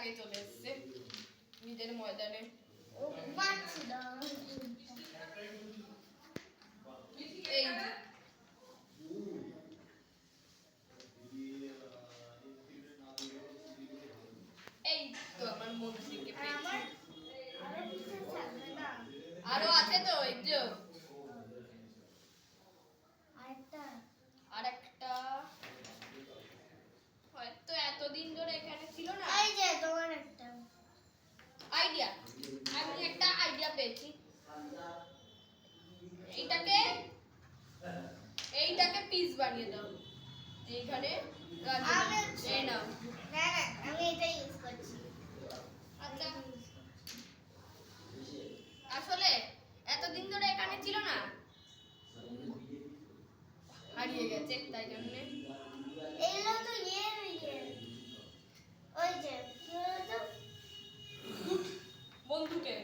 আগে চলে এসেছে নিজের ময়দানে। ও পাচ্ছি না। এই এই তো আমার মন্ত্রীকে আমার পেয়েছি। আরো কিছু থাকবে না। আরো আছে তো এই যে আরেকটা আরেকটা হয়তো এতদিন ধরে এখানে ছিল না। এই যে তোমার একটা আইডিয়া, আমি একটা আইডিয়া পেয়েছি। এইটাকে এইটাকে পিস বানিয়ে দাও। এইখানে আমি এই নাও। না না আমি এটা ইউজ করছি। আচ্ছা আসলে এতদিন ধরে এখানে ছিল না, হারিয়ে গেছে তাই জন্য। এগুলো তো ইয়ে ওই যে কি বলতো বন্ধুকে